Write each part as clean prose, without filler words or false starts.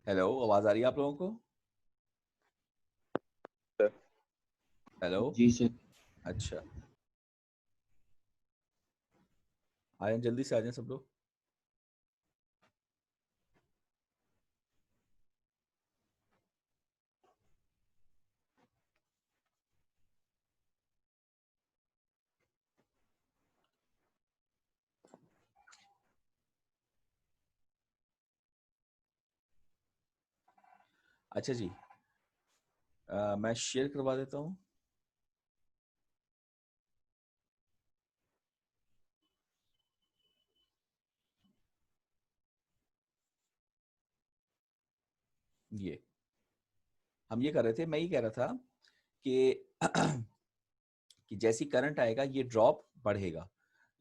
Hello, आवाज आ रही है आप लोगों को? हेलो। जी सर। अच्छा, आ जाए, जल्दी से आ जाए सब लोग। अच्छा जी, मैं शेयर करवा देता हूँ। ये हम ये कर रहे थे, मैं ये कह रहा था कि कि जैसी करंट आएगा ये ड्रॉप बढ़ेगा,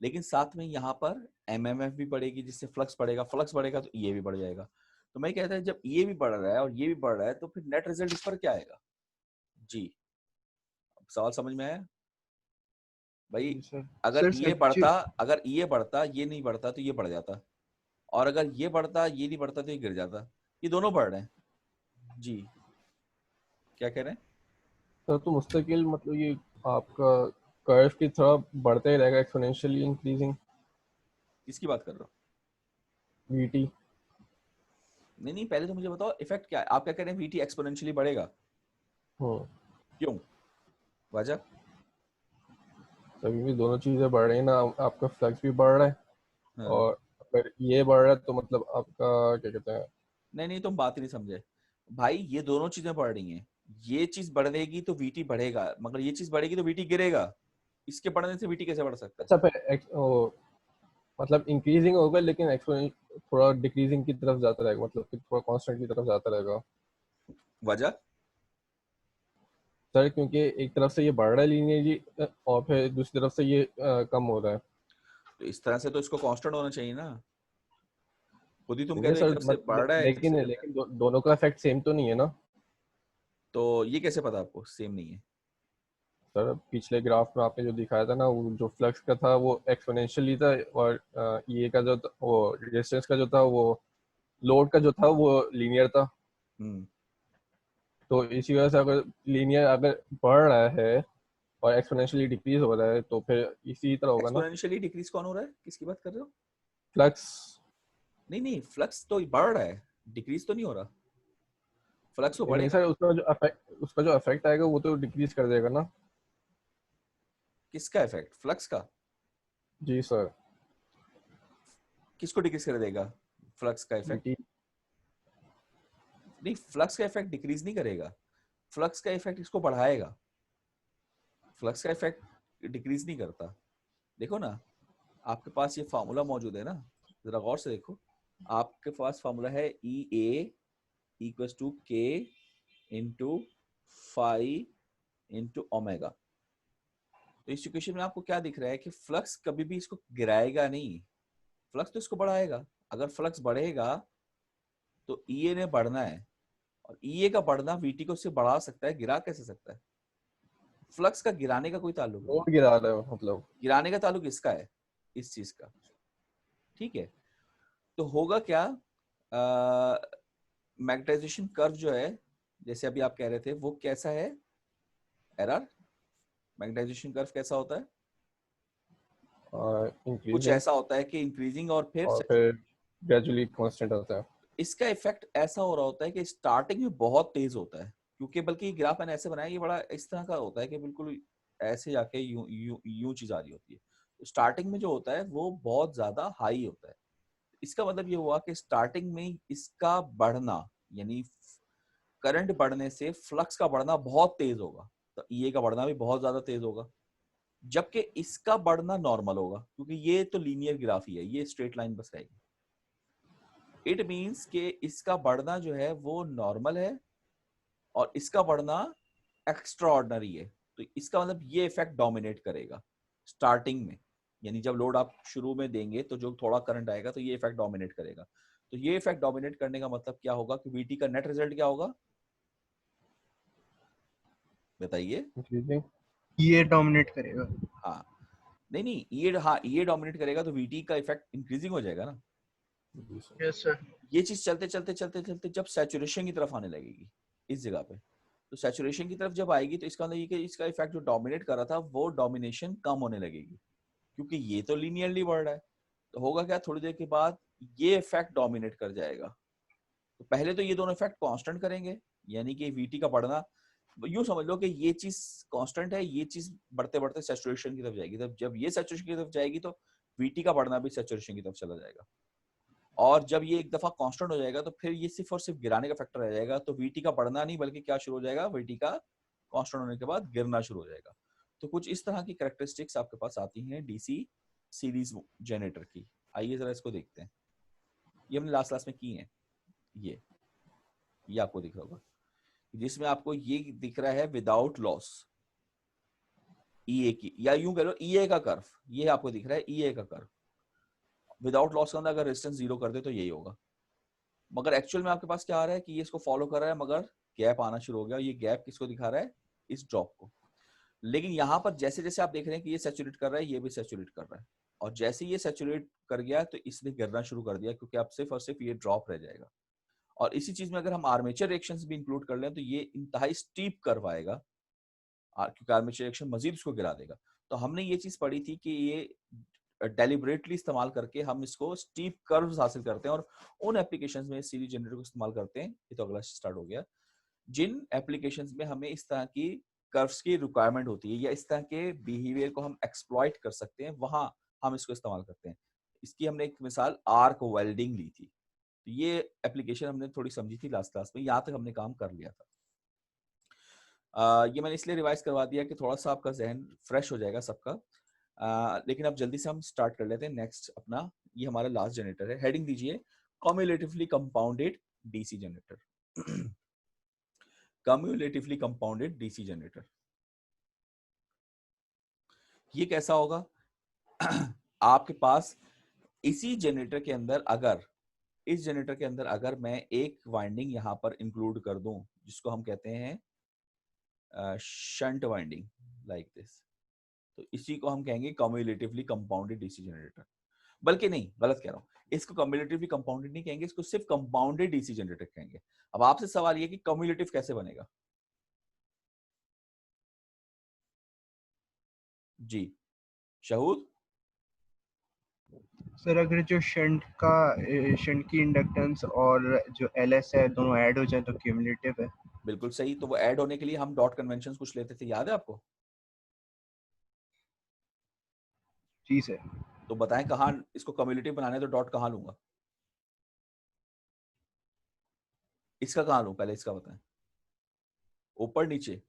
लेकिन साथ में यहाँ पर एमएमएफ भी बढ़ेगी, जिससे फ्लक्स बढ़ेगा। फ्लक्स बढ़ेगा तो ये भी बढ़ जाएगा। तो मैं कहता है जब ये भी बढ़ रहा है और ये भी बढ़ रहा है तो फिर नेट रिजल्ट इस पर क्या आएगा? जी, अब सवाल समझ में आया भाई? जी सर। अगर सर ये सब्जेक्ट बढ़ता, अगर ये बढ़ता, ये नहीं बढ़ता तो ये बढ़ जाता, और अगर ये बढ़ता, ये नहीं बढ़ता तो ये गिर जाता। ये दोनों बढ़ रहे हैं। जी, क्या कह रहे हैं? सर तो मुस्तकिल मतलब ये आपका कर्व की तरह बढ़ता ही रहेगा, एक्सपोनेंशियली इंक्रीजिंग किसकी बात कर रहे हो? वीटी। नहीं नहीं, पहले तो मुझे बताओ इफेक्ट क्या है। आप क्या कह रहे हैं? वीटी एक्सपोनेंशियली बढ़ेगा? हम्म। क्यों? वजह? सर क्योंकि दोनों चीज़ें बढ़ रही हैं ना, आपका फ्लक्स भी बढ़ रहा है हाँ। और अगर ये बढ़ रहा है तो मतलब आपका क्या कहते हैं। नहीं नहीं, तुम बात ही नहीं समझे भाई। ये दोनों चीजें बढ़ रही हैं। ये चीज बढ़ेगी तो वीटी बढ़ेगा, मगर ये चीज बढ़ेगी तो वीटी गिरेगा। इसके बढ़ने से वीटी कैसे बढ़ सकता है? अच्छा फिर मतलब इंक्रीजिंग होगा लेकिन एक्सपोनेंट थोड़ा डिक्रीजिंग की तरफ जाता रहेगा, मतलब कि थोड़ा कांस्टेंट की तरफ जाता रहेगा। वजह? सर क्योंकि एक तरफ से ये बढ़ रहा है लीनियरली और फिर दूसरी तरफ से ये कम हो रहा है। तो इस तरह से तो इसको कांस्टेंट होना चाहिए ना। खुद ही तुम कह नहीं रहे हो एक सर तरफ से बढ़ रहा है, एक तरफ से लेकिन गिर रहा है। लेकिन दोनों का इफेक्ट सेम तो नहीं है ना। तो ये कैसे पता आपको सेम नहीं है? सर पिछले ग्राफ में आपने जो दिखाया था ना, वो जो फ्लक्स का था वो एक्सपोनेंशियली था और ये का जो वो रेजिस्टेंस का जो था वो लोड का जो था वो लीनियर था। हम्म। तो इसी वजह से अगर लीनियर अगर बढ़ रहा है और एक्सपोनेंशियली डिक्रीज हो रहा है तो फिर इसी तरह होगा ना। एक्सपोनेंशियली डिक्रीज कौन हो रहा है? किसकी बात कर रहे हो? फ्लक्स। नहीं नहीं, फ्लक्स तो बढ़ रहा है, डिक्रीज तो नहीं हो रहा। फ्लक्स तो नहीं बढ़ेगा। सर उसका जो इफेक्ट आएगा वो तो डिक्रीज कर देगा ना। किसका इफेक्ट? फ्लक्स का? जी सर। किसको डिक्रीज कर देगा? फ्लक्स का इफेक्ट? वीटी। नहीं, फ्लक्स का इफेक्ट डिक्रीज नहीं करेगा। फ्लक्स का इफेक्ट इसको बढ़ाएगा। फ्लक्स का इफेक्ट डिक्रीज नहीं करता। देखो ना, आपके पास ये फार्मूला मौजूद है ना, जरा गौर से देखो। आपके पास फार्मूला है ई ए इक्वल्स टू के इंटू फाइव इंटू ओमेगा। तो इस इक्वेशन में आपको क्या दिख रहा है कि फ्लक्स कभी भी इसको गिराएगा नहीं, फ्लक्स तो इसको बढ़ाएगा। अगर फ्लक्स बढ़ेगा तो ई ए ने बढ़ना है, और ई ए का बढ़ना वीटी को उससे बढ़ा सकता है, गिरा कैसे सकता है? फ्लक्स का गिराने का कोई ताल्लुक नहीं है। लोड गिरा रहा है मतलब। गिराने का ताल्लुक इसका है, इस चीज का। ठीक है, तो होगा क्या? मैग्नेटाइजेशन कर्व जो है, जैसे अभी आप कह रहे थे, वो कैसा है? एरर? मैग्नेटाइजेशन कर्व कैसा होता है? कुछ इंक्रीजिंग ऐसा होता है कि इंक्रीजिंग और फिर और फिर ग्रेजुअली कांस्टेंट होता है। इसका इफेक्ट ऐसा हो रहा होता है कि स्टार्टिंग में बहुत तेज होता है, क्योंकि बल्कि ग्राफ मैंने ऐसे बनाया, ये बड़ा इस तरह का होता है कि बिल्कुल ऐसे जाके यूं यूं यूं चीज आ रही होती है। तो स्टार्टिंग में जो होता है वो बहुत ज्यादा हाई होता है। इसका मतलब ये हुआ कि स्टार्टिंग में इसका बढ़ना, यानी करंट बढ़ने से फ्लक्स का बढ़ना बहुत तेज होगा, तो ईए का बढ़ना भी बहुत ज्यादा तेज होगा। जबकि इसका बढ़ना नॉर्मल होगा, क्योंकि ये तो लीनियर ग्राफ ही है, ये स्ट्रेट लाइन बस रहेगी। इट मीन्स कि इसका बढ़ना जो है वो नॉर्मल है और इसका बढ़ना एक्स्ट्रा ऑर्डनरी है। तो इसका मतलब ये इफेक्ट डोमिनेट करेगा स्टार्टिंग में। यानी जब लोड आप शुरू में देंगे तो जो थोड़ा करंट आएगा तो ये इफेक्ट डोमिनेट करेगा। तो ये इफेक्ट डोमिनेट करने का मतलब क्या होगा कि वीटी का नेट रिजल्ट क्या होगा? बताइए। इंक्रीजिंग। ये डोमिनेट करेगा। हाँ, नहीं नहीं, ये, हाँ, ये डोमिनेट करेगा तो वीटी का इफेक्ट इंक्रीजिंग हो जाएगा ना। जी सर। Yes sir. ये चीज चलते चलते चलते चलते जब सैचुरेशन की तरफ आने लगेगी इस जगह पे, तो सैचुरेशन की तरफ जब आएगी तो इसका मतलब ये कि इसका इफेक्ट जो डोमिनेट कर रहा था वो डोमिनेशन कम होने लगेगी, क्योंकि ये तो लीनियरली बढ़ रहा है। तो होगा क्या, थोड़ी देर के बाद ये इफेक्ट डोमिनेट कर जाएगा। तो पहले तो ये दोनों इफेक्ट कांस्टेंट करेंगे, यानी कि वीटी का बढ़ना, यूं समझ लो कि ये चीज कांस्टेंट है, ये चीज बढ़ते बढ़ते सैचुरेशन की तरफ जाएगी। तब जब ये सैचुरेशन की तरफ जाएगी तो वीटी का बढ़ना भी सैचुरेशन की तरफ चला जाएगा। और जब ये एक दफा कांस्टेंट हो जाएगा तो फिर ये सिर्फ और सिर्फ गिराने का फैक्टर रह जाएगा। तो वीटी का बढ़ना नहीं बल्कि क्या शुरू हो जाएगा, वीटी का कांस्टेंट होने के बाद गिरना शुरू हो जाएगा। तो कुछ इस तरह की कैरेक्टरिस्टिक्स आपके पास आती हैं डीसी सीरीज जनरेटर की। आइए जरा इसको देखते हैं। ये हमने लास्ट क्लास में की है। ये आपको दिख रहा होगा, जिसमें आपको ये दिख रहा है विदाउट लॉस ईए की, या यूं कह लो ईए का कर्व। ये आपको दिख रहा है ईए का कर्व विदाउट लॉस का अंदर अगर रेजिस्टेंस जीरो कर दे तो यही होगा। मगर एक्चुअल में आपके पास क्या आ रहा है कि ये इसको फॉलो कर रहा है, मगर गैप आना शुरू हो गया। ये गैप किसको दिखा रहा है, इस ड्रॉप को। लेकिन यहाँ पर जैसे जैसे आप देख रहे हैं कि ये सैचुरेट कर रहा है, ये भी सैचुरेट कर रहा है, और जैसे ये सैचुरेट कर गया तो इसने गिरना शुरू कर दिया, क्योंकि अब सिर्फ और सिर्फ ये ड्रॉप रह जाएगा। और इसी चीज में अगर हम आर्मेचर रिएक्शंस भी इंक्लूड कर लें तो ये इंतहाई स्टीप कर्व आएगा, क्योंकि आर्मेचर रिएक्शन मजीद उसको गिरा देगा। तो हमने ये चीज पढ़ी थी कि ये डेलिबरेटली इस्तेमाल करके हम इसको स्टीप कर्व्स हासिल करते हैं, और उन एप्लीकेशंस में सीरीज जनरेटर को इस्तेमाल करते हैं। ये तो अगला स्टार्ट हो गया। जिन एप्लीकेशंस में हमें इस तरह की कर्व्स की रिक्वायरमेंट होती है या इस तरह के बिहेवियर को हम एक्सप्लॉइट कर सकते हैं, वहां हम इसको इस्तेमाल करते हैं। इसकी हमने एक मिसाल आर्क वेल्डिंग ली थी। तो ये एप्लीकेशन हमने थोड़ी समझी थी लास्ट क्लास में, यहाँ तक हमने काम कर लिया था। ये मैंने इसलिए रिवाइज करवा दिया कि थोड़ा सा आपका जहन फ्रेश हो जाएगा सबका। लेकिन अब जल्दी से हम स्टार्ट कर लेते हैं नेक्स्ट अपना। ये हमारा लास्ट जनरेटर है, हेडिंग दीजिए cumulatively compounded DC generator. Cumulatively compounded DC generator ये कैसा होगा? आपके पास इसी जनरेटर के अंदर अगर इस जनरेटर के अंदर अगर मैं एक वाइंडिंग यहां पर इंक्लूड कर दूं, जिसको हम कहते हैं शंट वाइंडिंग लाइक दिस, तो इसी को हम कहेंगे कम्युलेटिवली कंपाउंडेड डीसी जनरेटर। बल्कि नहीं, गलत कह रहा हूं, इसको कम्युलेटिवली कंपाउंडेड नहीं कहेंगे, इसको सिर्फ कंपाउंडेड डीसी जनरेटर कहेंगे। अब आपसे सवाल ये कि कम्युलेटिव कैसे बनेगा? जी शहूद। सर अगर जो शंट की इंडक्टेंस और जो एलएस है दोनों ऐड हो जाए तो क्यूमुलेटिव है। बिल्कुल सही। तो वो ऐड होने के लिए हम डॉट कन्वेंशन कुछ लेते थे, याद है आपको? जी सर। तो बताएं कहाँ इसको कम्युलेटिव बनाने, तो डॉट कहाँ लूंगा? इसका कहाँ लूं, पहले इसका बताएं। ऊपर नीचे?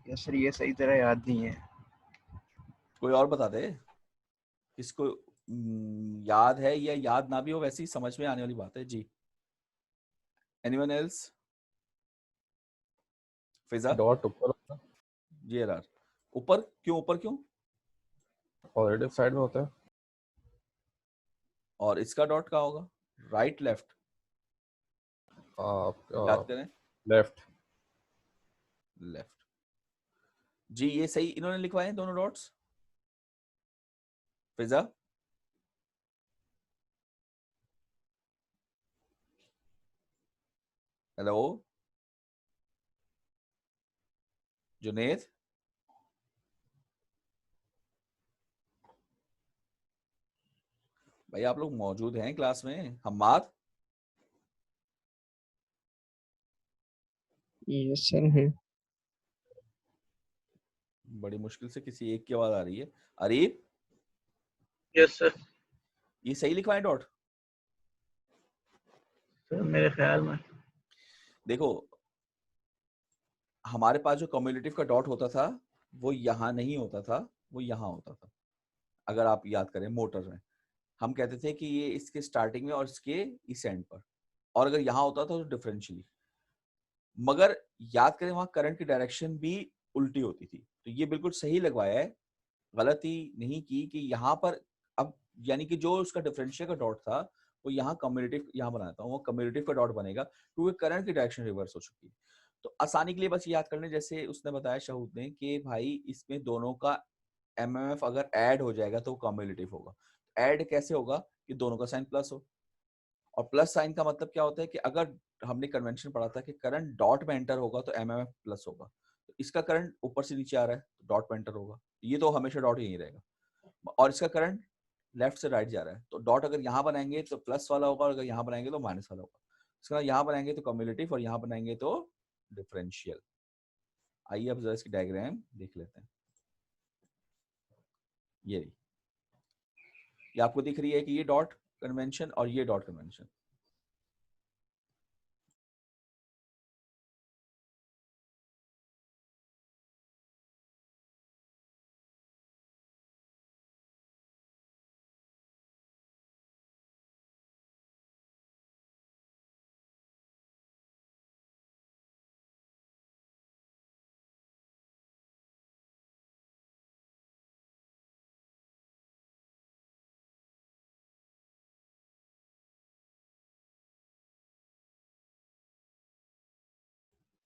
यस सर, ये सही तरह याद नहीं है। कोई और बता दे किसको याद है, या याद ना भी हो वैसे ही समझ में आने वाली बात है। जी एनीवन एल्स? फिजा? डॉट ऊपर होता है, जी आर। ऊपर क्यों, ऊपर क्यों? पॉजिटिव साइड में होता है। और इसका डॉट कहाँ होगा, राइट लेफ्ट? याद करें। लेफ्ट। लेफ्ट। जी ये सही इन्होंने लिखवाए हैं दोनों डॉट्स। फिजा? हेलो जुनेद? भाई आप लोग मौजूद हैं क्लास में? हम्माद? यस सर है। बड़ी मुश्किल से किसी एक की आवाज आ रही है। अरीब? Yes sir. ये सही लिखवाए डॉट? सर मेरे ख्याल में देखो हमारे पास जो कम्युलेटिव का डॉट होता था वो यहाँ नहीं होता था, वो यहाँ होता था। अगर आप याद करें मोटर में हम कहते थे कि ये इसके स्टार्टिंग में और इसके इस एंड पर, और अगर यहाँ होता था तो डिफरेंशियली। मगर याद करें वहां करंट की डायरेक्शन भी उल्टी होती थी। तो ये बिल्कुल सही लगवाया है, गलती नहीं की कि यहाँ पर अब यानी कि जो उसका डिफरेंशियल का डॉट था वो यहाँ कम्युलेटिव यहाँ बनाता हूँ, वो कम्युलेटिव का डॉट बनेगा क्योंकि करंट की डायरेक्शन रिवर्स हो चुकी है। तो आसानी के लिए बस याद करने, जैसे उसने बताया शहूद ने कि भाई इसमें दोनों का एमएमएफ अगर ऐड हो जाएगा तो वो कम्युलेटिव होगा। ऐड कैसे होगा कि दोनों का साइन प्लस हो, और प्लस साइन का मतलब क्या होता है कि अगर हमने कन्वेंशन पढ़ा था कि करंट डॉट में एंटर होगा तो एमएमएफ प्लस होगा, तो इसका करंट ऊपर से नीचे आ रहा है तो डॉट में एंटर होगा, ये तो हमेशा डॉट यहीं रहेगा। और इसका करंट लेफ्ट से राइट जा रहा है तो डॉट अगर यहाँ बनाएंगे तो प्लस वाला होगा, और अगर यहाँ बनाएंगे तो माइनस वाला होगा। इसके बाद यहाँ बनाएंगे तो कम्युलेटिव और यहाँ बनाएंगे तो डिफरेंशियल। आइए अब जरा इसकी डायग्राम देख लेते हैं। ये आपको दिख रही है कि ये डॉट कन्वेंशन और ये डॉट कन्वेंशन।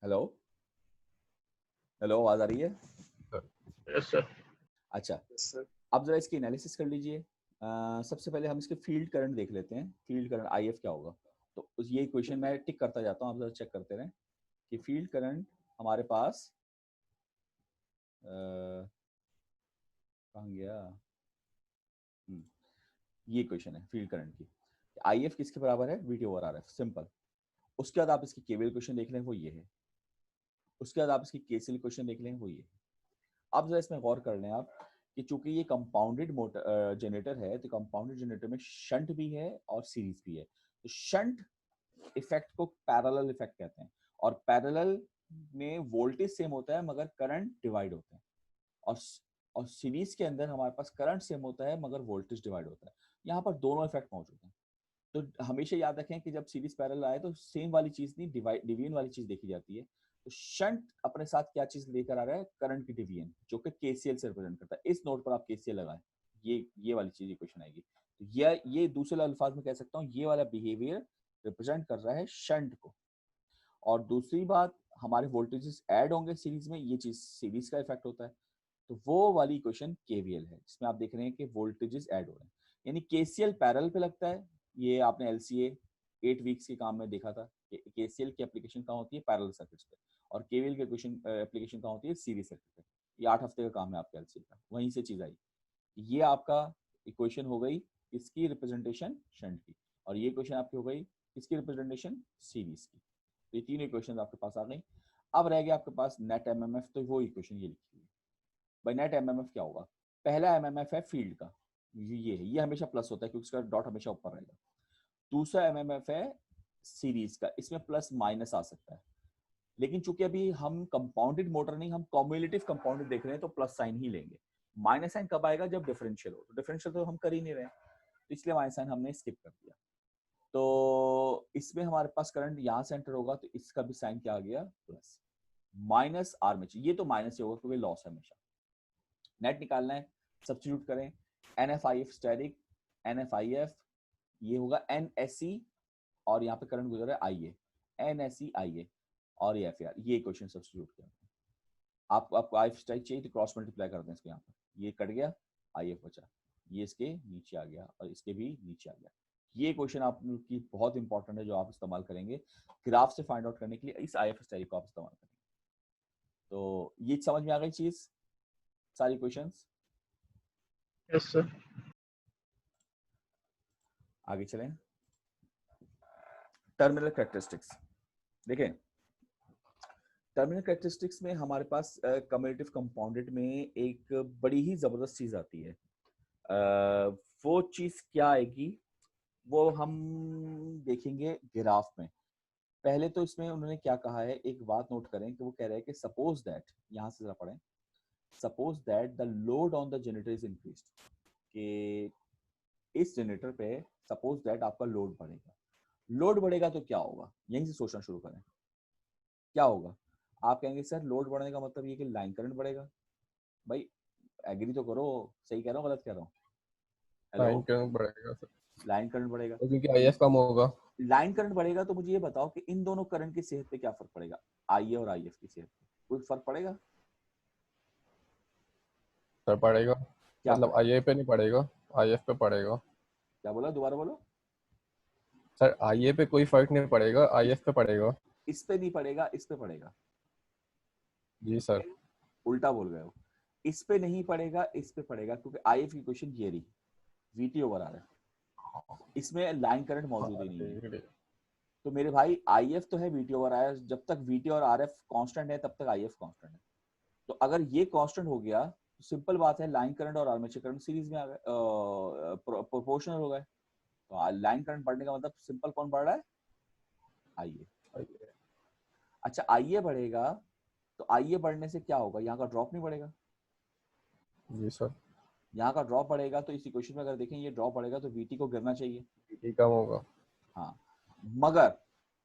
हेलो हेलो, आवाज आ रही है? Yes sir. अच्छा, अब जरा इसकी एनालिसिस कर लीजिए। सबसे पहले हम इसके फील्ड करंट देख लेते हैं। फील्ड करंट आईएफ क्या होगा, तो ये इक्वेशन मैं टिक करता जाता हूँ, आप जरा चेक करते रहें कि फील्ड करंट हमारे पास कहाँ गया। ये इक्वेशन है फील्ड करंट की। आईएफ किसके बराबर है? VT over RF, simple. उसके बाद आप इसकी केवीएल इक्वेशन देख लें, वो ये है। उसके बाद आप इसकी केसीएल इक्वेशन देख लें, वो ये है। अब जरा इसमें गौर कर लें आप कि चूंकि ये कंपाउंडेड मोटर जनरेटर है, तो कंपाउंडेड जनरेटर में शंट भी है और सीरीज भी है। तो शंट इफेक्ट को पैरेलल इफेक्ट कहते हैं, और पैरेलल में वोल्टेज सेम होता है मगर करंट डिवाइड होते हैं, और सीरीज के अंदर हमारे पास करंट सेम होता है मगर वोल्टेज डिवाइड होता है। यहाँ पर दोनों इफेक्ट मौजूद हैं। तो हमेशा याद रखें कि जब सीरीज पैरेलल आए तो सेम वाली चीज नहीं, डिवीजन वाली चीज देखी जाती है। तो शंट अपने साथ क्या चीज लेकर आ रहा है? करंट की डिवीजन, जो कि केसीएल से रिप्रेजेंट करता है। इस नोट पर आप केसीएल लगाएं, ये वाली चीज इक्वेशन आएगी। तो ये दूसरे अल्फाज में कह सकता हूँ, ये वाला बिहेवियर रिप्रेजेंट कर रहा है शंट को। और दूसरी बात, हमारे वोल्टेजेस ऐड होंगे सीरीज में, ये चीज सीरीज का इफेक्ट होता है। तो वो वाली इक्वेशन केवीएल है, जिसमें आप देख रहे हैं कि वोल्टेजेस ऐड हो रहे हैं, यानी केसीएल पैरेलल पे लगता है। ये आपने एलसीए 8 वीक्स के काम में देखा था कि केसीएल की एप्लीकेशन कहाँ होती है? पैरेलल सर्किट्स पे, और केवीएल की एप्लीकेशन कहाँ होती है? सीरीज सर्किट पे। ये 8 हफ्ते का काम है आपका एलसीए का, वहीं से चीज आई। ये आपका इक्वेशन हो गई इसकी रिप्रेजेंटेशन शंट की, और ये इक्वेशन आपकी हो गई इसकी रिप्रेजेंटेशन सीरीज की। तो ये तीन इक्वेशन आपके पास आ गई। अब रह गया आपके पास नेट एमएमएफ, तो वो इक्वेशन ये लिखी हुई है। भाई नेट एमएमएफ क्या होगा? पहला एमएमएफ है फील्ड का, ये है, ये हमेशा प्लस होता है क्योंकि इसका डॉट हमेशा ऊपर रहेगा। दूसरा एमएमएफ है सीरीज का, इसमें प्लस माइनस आ सकता है, लेकिन चूंकि अभी हम कंपाउंडेड मोटर नहीं, हम कॉम्युलेटिव कंपाउंडेड देख रहे हैं, तो प्लस साइन ही लेंगे। माइनस साइन कब आएगा? जब डिफरेंशियल हो। तो डिफरेंशियल तो हम कर ही नहीं रहे, तो इसलिए माइनस साइन हमने स्किप कर दिया। तो इसमें हमारे पास करंट यहाँ से एंटर होगा, तो इसका भी साइन क्या आ गया? प्लस। माइनस आर्मेचर, ये तो माइनस ही होगा क्योंकि लॉस है हमेशा। नेट निकालना है, सब्स्टिट्यूट करें। NFIF स्टैटिक, NFIF ये होगा NSE, और यहाँ पे करंट गुजर रहा है IA, NSE IA, और ये FAR। ये इक्वेशन सब्स्टिट्यूट किया। आपको IF स्टैटिक चाहिए तो क्रॉस मल्टीप्लाई कर दें इसको, यहाँ पर ये कट गया, IF बचा, ये इसके नीचे आ गया और इसके भी नीचे आ गया। ये क्वेश्चन आपकी बहुत इंपॉर्टेंट है, जो आप इस्तेमाल करेंगे ग्राफ से फाइंड आउट करने के लिए। इस IF स्टैटिक को आप इस्तेमाल करेंगे। तो ये समझ में आ गई चीज, सारी क्वेश्चंस? Yes sir. आगे चलें। टर्मिनल कैरेक्टरिस्टिक्स देखें। टर्मिनल कैरेक्टरिस्टिक्स में हमारे पास कम्युलेटिव कंपाउंडेड में एक बड़ी ही जबरदस्त चीज आती है। वो चीज क्या आएगी वो हम देखेंगे ग्राफ में। पहले तो इसमें उन्होंने क्या कहा है, एक बात नोट करें कि वो कह रहे हैं कि सपोज दैट, यहां से जरा पढ़ें, suppose that the load on the generator is increased, कि इस जनरेटर पे सपोज दैट आपका लोड बढ़ेगा। लोड बढ़ेगा तो क्या होगा, यहीं से सोचना शुरू करें। क्या होगा? आप कहेंगे सर लोड बढ़ने का मतलब ये कि लाइन करंट बढ़ेगा। भाई एग्री तो करो, सही कह रहा हूँ गलत कह रहा हूँ? लाइन हेलो, करंट बढ़ेगा सर, लाइन करंट बढ़ेगा। क्योंकि आईएफ कम होगा। लाइन करंट बढ़ेगा तो मुझे ये बताओ कि इन दोनों करंट की सेहत पे क्या फर्क पड़ेगा? आईए और आईएफ की सेहत पे कोई फर्क पड़ेगा? सर पड़ेगा, क्या मतलब पड़ेगा? IA पे नहीं पड़ेगा, IF पे पड़ेगा। क्या बोला, दोबारा बोलो। सर IA पे कोई फर्क नहीं पड़ेगा, इस IF पे पड़ेगा। इस पे नहीं पड़ेगा, इस पे पड़ेगा। जी सर। उल्टा बोल गए हो। इस पे नहीं पड़ेगा, इस पे पड़ेगा, क्योंकि आईएफ की क्वेश्चन ये रही, वीटी ओवर आ रहा है, इसमें लाइन करंट मौजूद ही नहीं है। तो मेरे भाई आईएफ तो है, वीटी ओवर आया, जब तक वीटी और आरएफ कांस्टेंट है तब तक आईएफ कांस्टेंट है। तो अगर ये कांस्टेंट हो गया तो सिंपल बात है, लाइन करंट और आर्मेचर करंट सीरीज में आ गए, प्रोपोर्शनल हो गए। तो लाइन करंट बढ़ने का मतलब सिंपल कौन बढ़ रहा है? आईए। अच्छा आईए बढ़ेगा तो आईए बढ़ने से क्या होगा, यहाँ का ड्रॉप नहीं बढ़ेगा। जी सर। यहाँ का ड्रॉप बढ़ेगा तो इस इक्वेशन में अगर देखें ये ड्रॉप बढ़ेगा तो वीटी को गिरना चाहिए। ये कम होगा। हाँ, मगर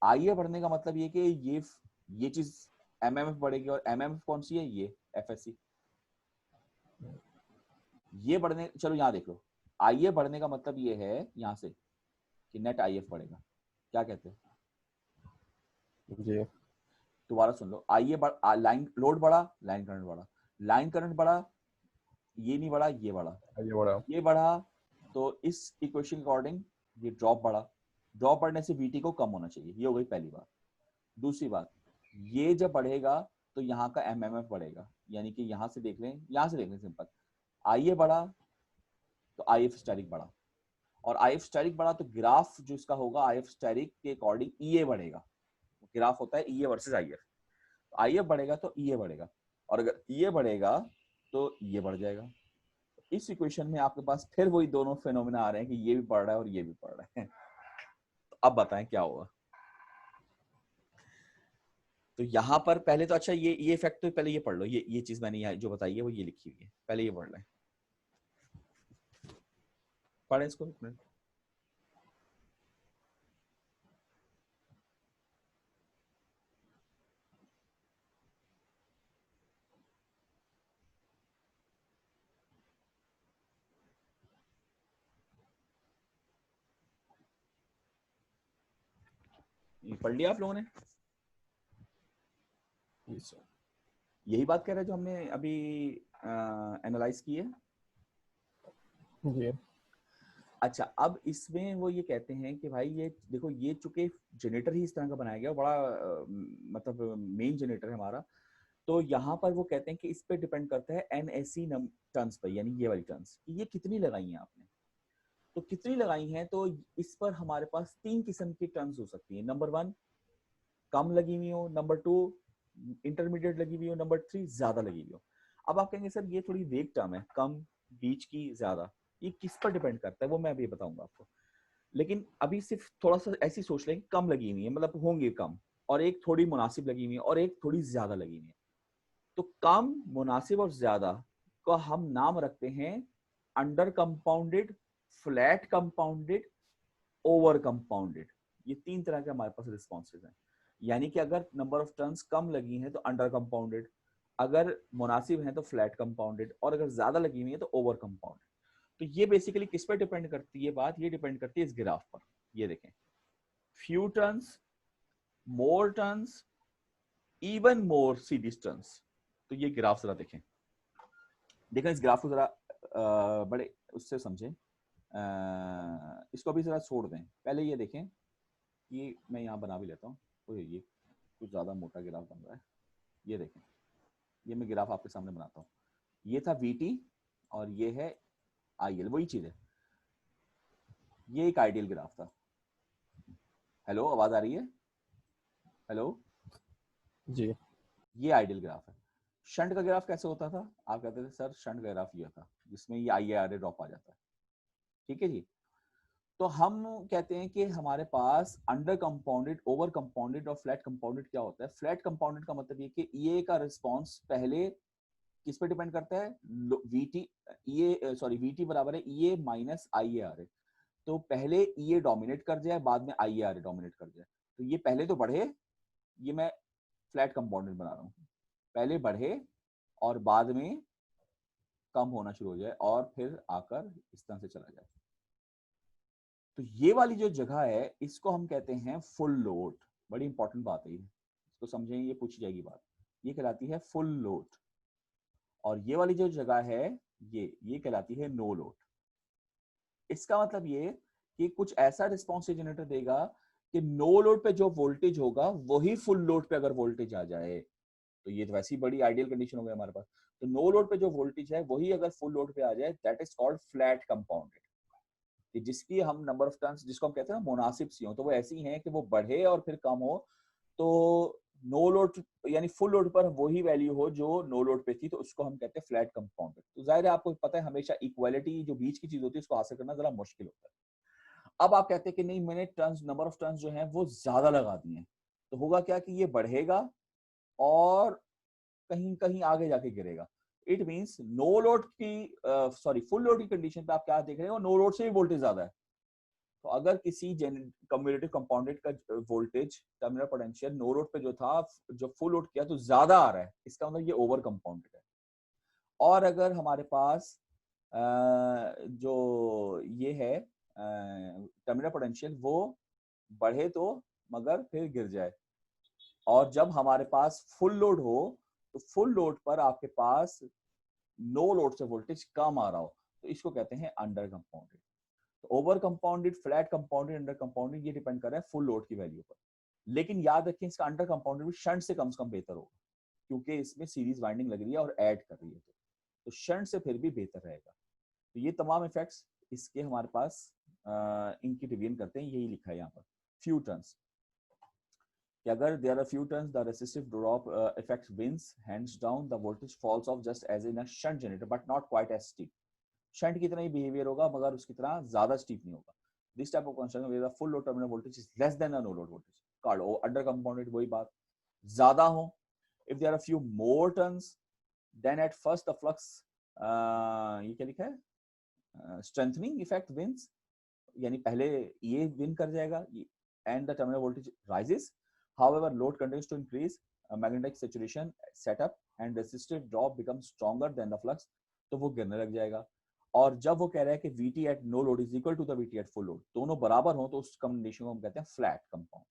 आईए बढ़ने का मतलब ये कि ये चीज एमएमएफ बढ़ेगी, और एमएमएफ कौन सी है, ये एफएससी। ये बढ़ने, चलो यहाँ देख लो, आईए बढ़ने का मतलब ये है यहाँ से कि नेट आईएफ बढ़ेगा। क्या कहते हैं? जी। दोबारा सुन लो, आईए लाइन लोड बढ़ा, लाइन करंट बढ़ा, लाइन करंट बढ़ा, ये नहीं बढ़ा, ये बढ़ा, ये बड़ा। ये बढ़ा, तो इस इक्वेशन के अकॉर्डिंग ये ड्रॉप बढ़ा। ड्रॉप बढ़ने से वीटी को कम होना चाहिए, ये हो गई पहली बात। दूसरी बात, ये जब बढ़ेगा तो यहाँ का एमएमएफ बढ़ेगा, यानी कि यहाँ से देख लें, यहाँ से देख लें सिंपल, आईए बढ़ा तो आईएफ स्टैटिक बढ़ा, और आईएफ स्टैटिक बढ़ा तो ग्राफ जो इसका होगा आईएफ स्टैटिक के अकॉर्डिंग ईए बढ़ेगा। ग्राफ होता है ईए वर्सेस आईएफ, आईएफ बढ़ेगा तो ईए बढ़ेगा, और अगर ईए बढ़ेगा तो ये बढ़ जाएगा। इस इक्वेशन में आपके पास फिर वही दोनों फेनोमेना आ रहे हैं कि ये भी पढ़ रहा है और ये भी पढ़ रहा है। तो अब बताएं क्या होगा। तो यहाँ पर पहले तो अच्छा ये इफेक्ट तो पहले ये पढ़ लो, ये चीज मैंने यहाँ जो बताई है वो ये लिखी हुई है, पहले ये पढ़ लें। पढ़ें इसको एक मिनट। ये पढ़ लिया आप लोगों ने? जी सर। यही बात कह रहे हैं जो हमने अभी एनालाइज की है। जी। अच्छा, अब इसमें वो ये कहते हैं कि भाई ये देखो, ये चूंकि जनरेटर ही इस तरह का बनाया गया, बड़ा मतलब मेन जनरेटर है हमारा, तो यहाँ पर वो कहते हैं कि इस पे डिपेंड करता है एनएससी टर्न्स पर, यानी ये वाली टर्न्स कि ये कितनी लगाई हैं आपने। तो कितनी लगाई हैं, तो इस पर हमारे पास 3 किस्म की टर्न्स हो सकती है। नंबर 1 कम लगी हुई हो, नंबर 2 इंटरमीडिएट लगी हुई हो, नंबर 3 ज्यादा लगी हुई हो। अब आप कहेंगे सर ये थोड़ी वेग टर्म है, कम, बीच की, ज्यादा, ये किस पर डिपेंड करता है वो मैं अभी बताऊंगा आपको। लेकिन अभी सिर्फ थोड़ा सा ऐसी सोच लें कि कम लगी हुई है, मतलब होंगे कम, और एक थोड़ी मुनासिब लगी हुई है, और एक थोड़ी ज्यादा लगी हुई है। तो कम, मुनासिब और ज्यादा का हम नाम रखते हैं under compounded, flat compounded, over compounded. ये 3 तरह के हमारे पास रिस्पॉन्सेज हैं। यानी कि अगर नंबर ऑफ टर्न्स कम लगी हैं तो अंडर कंपाउंडेड, अगर मुनासिब हैं तो फ्लैट कंपाउंडेड, और अगर ज्यादा लगी हुई है तो ओवर कंपाउंडेड। तो ये बेसिकली किस पर डिपेंड करती है बात, ये डिपेंड करती है इस ग्राफ पर। ये देखें, few turns, more turns, even more series turns. तो ये ग्राफ जरा देखें, देखें इस ग्राफ को जरा बड़े उससे समझें। इसको अभी जरा छोड़ दें, पहले ये देखें, ये मैं यहाँ बना भी लेता हूँ। ये कुछ ज्यादा मोटा ग्राफ बन रहा है। ये देखें, ये मैं ग्राफ आपके सामने बनाता हूँ। ये था वीटी और ये है आईएल, वही चीज है। ये एक आइडियल ग्राफ था। हेलो, आवाज आ रही है? हेलो। जी। ये आइडियल ग्राफ है। शंट का ग्राफ कैसे होता था? आप कहते थे सर शंट का ग्राफ ये था जिसमें ये आईआरए ड्रॉप आ जाता है। ठीक है जी। तो हम कहते हैं कि हमारे पास अंडर कंपाउंडेड, ओवर कंपाउंडेड और फ्लैट कंपाउंडेड क्या होता है। फ्लैट कंपाउंडेड का मतलब ये कि ये का रिस्पॉन्स पहले किस पे डिपेंड करता है, वीटी, वीटी बराबर है ईए माइनस आईएआरए। तो पहले ईए डोमिनेट कर जाए, बाद में आईएआरए डोमिनेट कर जाए। तो ये पहले तो बढ़े, ये मैं फ्लैट कंपाउंडेड बना रहा हूँ, पहले बढ़े और बाद में कम होना शुरू हो जाए और फिर आकर इस तरह से चला जाए। तो ये वाली जो जगह है इसको हम कहते हैं फुल लोड। बड़ी इंपॉर्टेंट बात है, इसको समझें, ये पूछी जाएगी बात। ये कहलाती है फुल लोड। और ये वाली जो जगह है ये कहलाती है नो लोड। इसका मतलब ये कि कुछ ऐसा रिस्पॉन्सिव जनरेटर देगा कि नो लोड पे जो वोल्टेज होगा वही फुल लोड पे अगर वोल्टेज आ जाए, तो ये तो वैसी बड़ी आइडियल कंडीशन हो गई हमारे पास। तो नो लोड पे जो वोल्टेज है वही अगर फुल लोड पे आ जाए, that is called flat compounded, कि जिसकी हम नंबर ऑफ टर्न्स, जिसको हम कहते हैं ना मुनासिब सी हो, तो वो ऐसी हैं कि वो बढ़े और फिर कम हो। तो नो लोड यानी फुल लोड पर वही वैल्यू हो जो नो लोड पे थी, तो उसको हम कहते हैं फ्लैट कंपाउंडेड। तो जाहिर है आपको पता है हमेशा इक्वालिटी जो बीच की चीज होती है उसको हासिल करना जरा मुश्किल होता है। अब आप कहते हैं कि नहीं मैंने टर्न्स, नंबर ऑफ टर्न्स जो है वो ज्यादा लगा दिए, तो होगा क्या कि ये बढ़ेगा और कहीं कहीं आगे जाके गिरेगा। इट मींस नो लोड की सॉरी फुल लोड की कंडीशन पे आप क्या देख रहे हो, नो लोड से भी वोल्टेज ज्यादा है। तो अगर किसी कम्युलेटिव कंपाउंडेड का voltage terminal potential no load पे जो था, जो फुल लोड किया तो ज्यादा आ रहा है, इसका मतलब ये ओवर कंपाउंडेड है। और अगर हमारे पास जो ये है टर्मिनल पोटेंशियल वो बढ़े तो मगर फिर गिर जाए, और जब हमारे पास फुल लोड हो तो फुल लोड पर आपके पास नो लोड से वोल्टेज कम आ रहा हो, तो इसको कहते हैं अंडर कंपाउंडेड। तो over compounded, flat compounded, under compounded ये डिपेंड कर रहा है फुल लोड की वैल्यू पर। लेकिन याद रखें इसका अंडर कंपाउंडेड भी शंट से कम बेहतर होगा, क्योंकि इसमें सीरीज वाइंडिंग लग रही है और ऐड कर रही है, तो शंट से फिर भी बेहतर रहेगा। तो ये तमाम इफेक्ट्स इसके हमारे पास इनकी डिवीजन करते हैं, यही लिखा है यहाँ पर फ्यू टर्न्स, कि अगर there are few turns the resistive drop effect wins, hands down the voltage falls off just as in a shunt generator but not quite as steep। Shunt की तरह ही बिहेवियर होगा मगर उसकी तरह ज्यादा स्टीप नहीं होगा। This type of construction where the full load terminal voltage is less than a no load voltage called under compounded। वही बात, ज्यादा हो। if there are few more turns then at first the flux ये क्या लिखा है, strengthening effect wins, यानी पहले ये विन कर जाएगा and the terminal voltage rises। However, load continues to increase, magnetic saturation set up and resistive drop becomes stronger than the flux, तो वो गिरने लग जाएगा। और जब वो कह रहा है कि VT at no load is equal to the VT at full load, दोनों बराबर हो तो उस कंडीशन को हम कहते हैं फ्लैट कंपाउंड।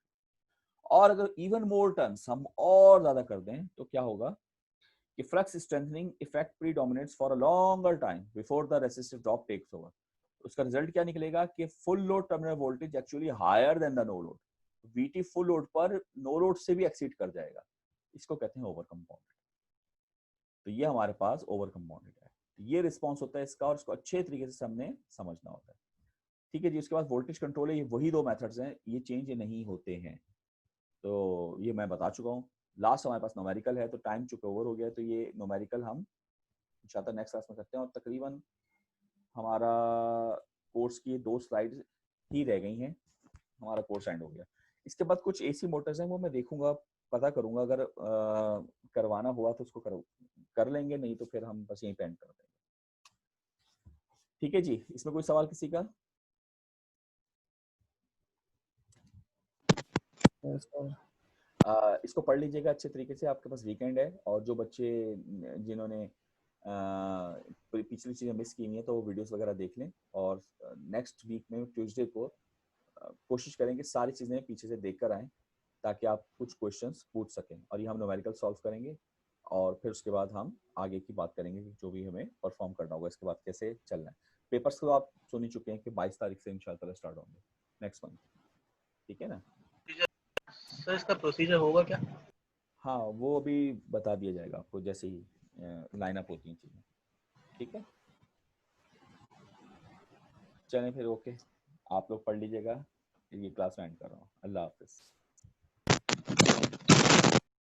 और अगर इवन मोर टर्न्स हम और ज्यादा कर दें तो क्या होगा कि flux strengthening effect predominates for a longer time before the resistive drop takes over. उसका रिजल्ट क्या निकलेगा कि full load terminal voltage actually higher than the no load, VT full load पर नो लोड से भी एक्सीड कर जाएगा, इसको कहते हैं ओवर कंपाउंडेड। तो ये हमारे पास ओवर कंपाउंडेड है, तो ये रिस्पॉन्स होता है इसका, और इसको अच्छे तरीके से हमने समझना होता है। ठीक है जी। उसके बाद वोल्टेज कंट्रोल है, ये वही दो मेथड्स हैं, ये चेंज नहीं होते हैं, तो ये मैं बता चुका हूँ। लास्ट हमारे पास न्यूमेरिकल है, तो टाइम चुके ओवर हो गया, तो ये न्यूमेरिकल हम इंशाल्लाह नेक्स्ट क्लास में करते हैं। और तकरीबन हमारा कोर्स की 2 स्लाइड्स ही रह गई हैं, हमारा कोर्स एंड हो गया। इसके बाद कुछ एसी मोटर्स हैं, वो मैं देखूंगा, पता करूंगा, अगर करवाना हुआ तो उसको कर लेंगे, नहीं तो फिर हम बस यहीं पे एंड कर देंगे। ठीक है जी। इसमें कोई सवाल किसी का? इसको पढ़ लीजिएगा अच्छे तरीके से, आपके पास वीकेंड है, और जो बच्चे जिन्होंने पिछली चीज़ें मिस की हुई हैं तो वो वीडियोस वगैरह देख लें, और नेक्स्ट वीक में ट्यूसडे को कोशिश करें कि सारी चीज़ें पीछे से देख कर आएँ, ताकि आप कुछ क्वेश्चंस पूछ सकें, और ये हम न्यूमेरिकल सॉल्व करेंगे, और फिर उसके बाद हम आगे की बात करेंगे कि जो भी हमें परफॉर्म करना होगा इसके बाद कैसे चलना है। पेपर्स तो आप सुन ही चुके हैं कि 22 तारीख से इंशाल्लाह स्टार्ट होंगे नेक्स्ट मंथ। ठीक है ना सर? इसका प्रोसीजर होगा क्या? हाँ, वो अभी बता दिया जाएगा आपको जैसे ही लाइन अप होती हैं चीज़ें। ठीक है, चलें फिर, ओके, आप लोग पढ़ लीजिएगा, ये क्लास में एंड कर रहा हूँ। अल्लाह हाफिज़।